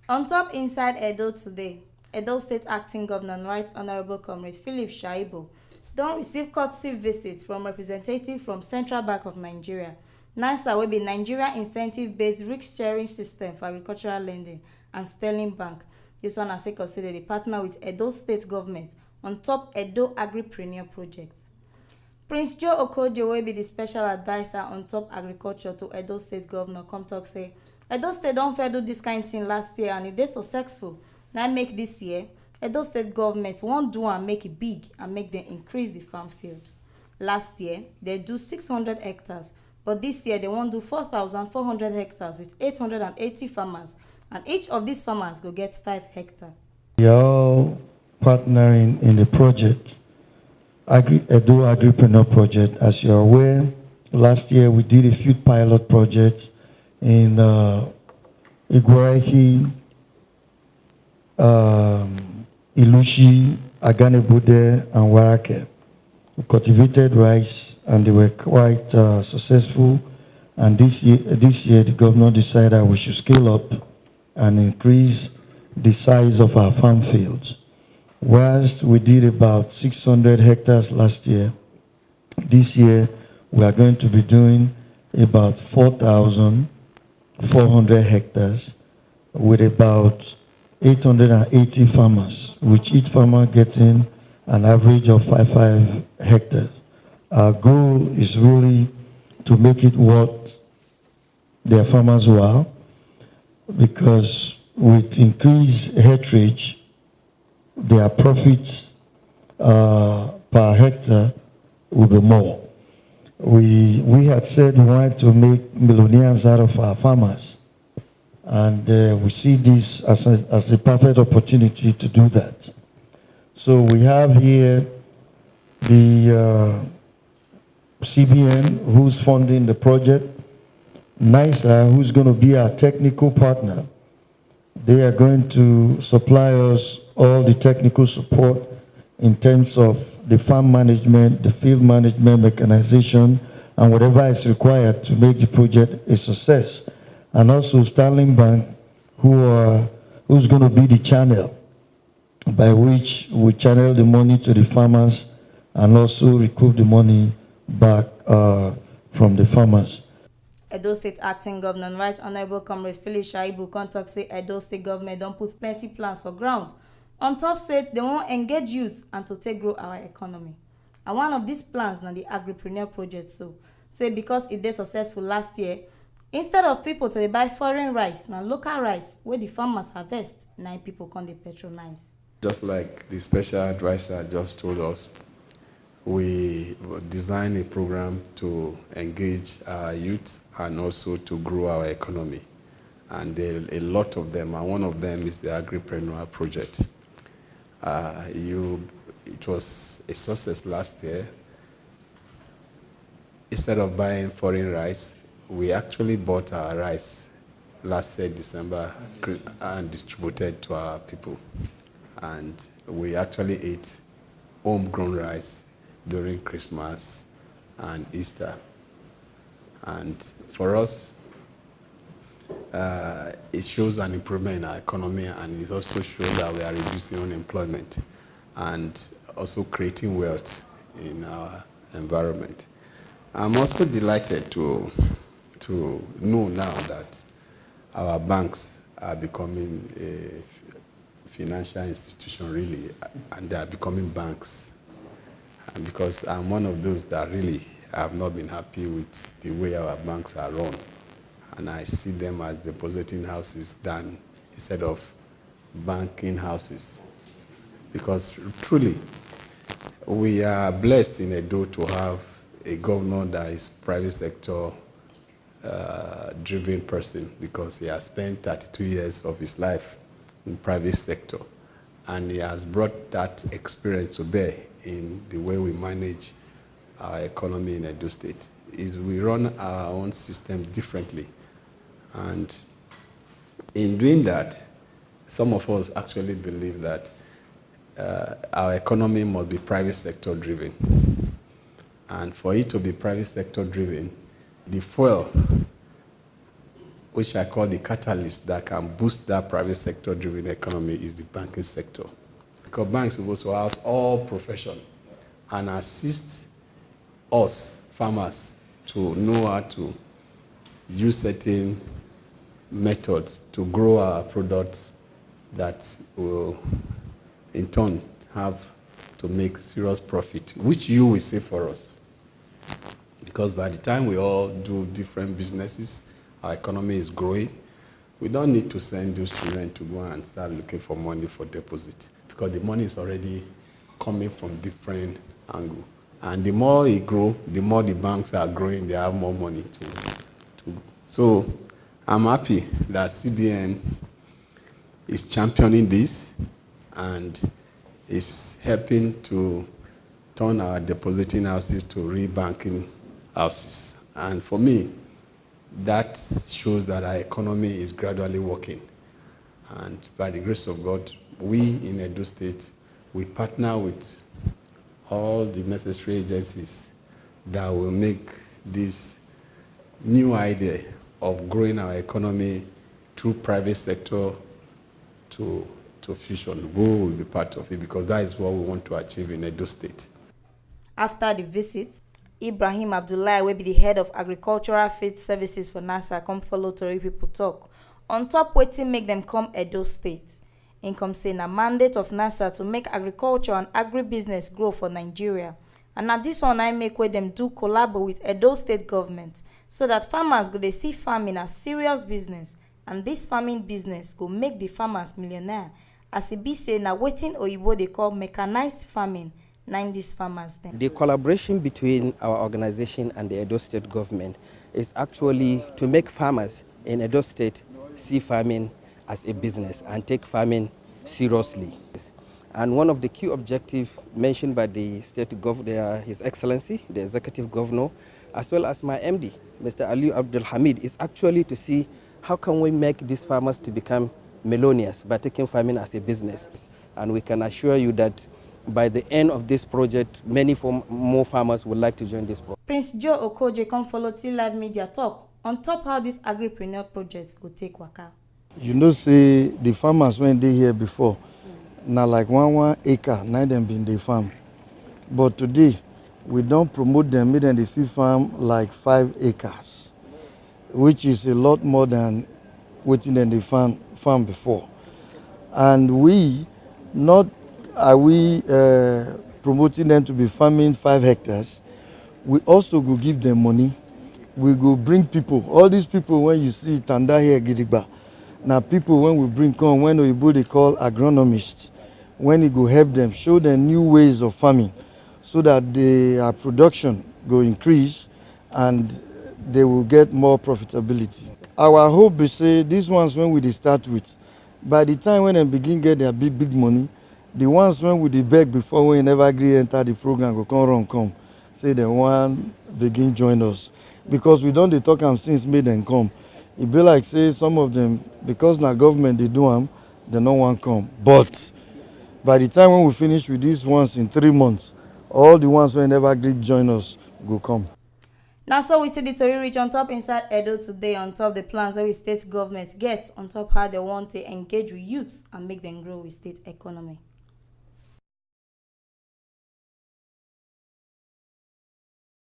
On top inside Edo today, Edo State Acting Governor Right Honorable Comrade Philip Shaibu don receive courtesy visits from representatives from Central Bank of Nigeria, Nirsal wey be Nigeria Incentive-Based Risk-Sharing System for Agricultural Lending, and Sterling Bank. Dis one na sake of say dem dey partner with Edo State Government on top Edo Agripreneur project. Prince Joe Okojo wey be di special adviser on top agriculture to Edo State Governor come tok say Edo State don fair do dis kain tin last year and e dey successful. Na make dis year Edo State Government wan do am make e big and make dem increase di farm field. Last year dem do 600 hectares but dis year dem wan do 4,400 hectares with 880 farmers, and each of dis farmers go get 5 hectares. We are all partnering in the project, Edo Agripreneur project. As you are aware, last year we did a field pilot project in Igwahi, Ilushi, Aganebude, and Warake. We cultivated rice and they were quite successful. And this year the governor decided we should scale up and increase the size of our farm fields. Whilst we did about 600 hectares last year, this year we are going to be doing about 4,400 hectares with about 880 farmers, with each farmer getting an average of 5 hectares. Our goal is really to make it worth their farmers' while, because with increased hectarage, their profits per hectare will be more. We had said we wanted to make millionaires out of our farmers, and we see this as a perfect opportunity to do that. So we have here the CBN, who's funding the project, NISA, who's going to be our technical partner. They are going to supply us all the technical support in terms of the farm management, the field management, mechanization, and whatever is required to make the project a success. And also Sterling Bank, who's going to be the channel by which we channel the money to the farmers and also recoup the money back from the farmers. Edo State Acting Governor Right Honorable Comrade Philip Shaibu come tok say Edo State Government don put plenty plans for ground. On top say dem wan engage youth and to take grow our economy. And one of these plans na the Agripreneur project. So say because e dey successful last year, instead of people to dey buy foreign rice, na local rice wey the farmers harvest na people come dey patronize. Just like the special advisor just told us, we designed a program to engage our youth and also to grow our economy. And a lot of them, and one of them is the Agripreneur project. It was a success last year. Instead of buying foreign rice, we actually bought our rice last year, December, and distributed to our people. And we actually ate homegrown rice during Christmas and Easter. And for us, it shows an improvement in our economy, and it also shows that we are reducing unemployment and also creating wealth in our environment. I'm also delighted to know now that our banks are becoming a financial institution, really, and they are becoming banks. And because I'm one of those that really have not been happy with the way our banks are run, and I see them as depositing houses than instead of banking houses. Because truly, we are blessed in Edo to have a governor that is private sector driven person, because he has spent 32 years of his life in private sector, and he has brought that experience to bear in the way we manage our economy in Edo State. Is we run our own system differently, and in doing that, some of us actually believe that our economy must be private sector driven, and for it to be private sector driven, the fuel which I call the catalyst that can boost that private sector-driven economy, is the banking sector. Because banks are supposed to house all profession and assist us, farmers, to know how to use certain methods to grow our products that will, in turn, have to make serious profit, which you will save for us. Because by the time we all do different businesses, our economy is growing, we don't need to send those children to go and start looking for money for deposit, because the money is already coming from different angles. And the more it grows, the more the banks are growing, they have more money to. So I'm happy that CBN is championing this and is helping to turn our depositing houses to real banking houses. And for me, that shows that our economy is gradually working. And by the grace of God, we in Edo State, we partner with all the necessary agencies that will make this new idea of growing our economy through private sector to fusion. We will be part of it, because that is what we want to achieve in Edo State. After the visit, Ibrahim Abdullahi will be the head of agricultural field services for NASA come follow Tori people talk on top wetin make them come Edo State. Im come say na mandate of NASA to make agriculture and agribusiness grow for Nigeria, and na dis one I make wey dem do collabo with Edo State government, so that farmers go dey see farming as serious business, and dis farming business go make the farmers millionaire, as e be say na wetin oyibo dey call mechanized farming na im dis farmers dem. The collaboration between our organization and the Edo State government is actually to make farmers in Edo State see farming as a business and take farming seriously. And one of the key objectives mentioned by the His Excellency, the Executive Governor, as well as my MD, Mr. Ali Abdul Hamid, is actually to see how can we make these farmers to become millionaires by taking farming as a business. And we can assure you that by the end of this project, many more farmers would like to join this project. Prince Joe Okoje come follow T Live Media talk on top how this agripreneur project go take waka. You know, say the farmers when they here before, now like one acre, now them been they farm. But today, we don't promote them, make them the field farm like 5 acres, which is a lot more than what they farm before. And we, not are we promoting them to be farming 5 hectares, we also go give them money. We go bring people. All these people when you see Tanda here, Gidigba, now people when we bring come, when we they call agronomists, when it go help them, show them new ways of farming, so that their production go increase and they will get more profitability. Our hope is say these ones when we start with, by the time when they begin get their big money, the ones when we beg before we never agree enter the program go come say they want begin join us, because we don't talk them since made them come. It be like say some of them, because now government they do them, they no want come. But by the time when we finish with these ones in 3 months, all the ones who never agreed join us go come. Now so we see the Tori reach on top inside Edo today, on top the plans wey state government get on top how they want to engage with youths and make them grow with state economy.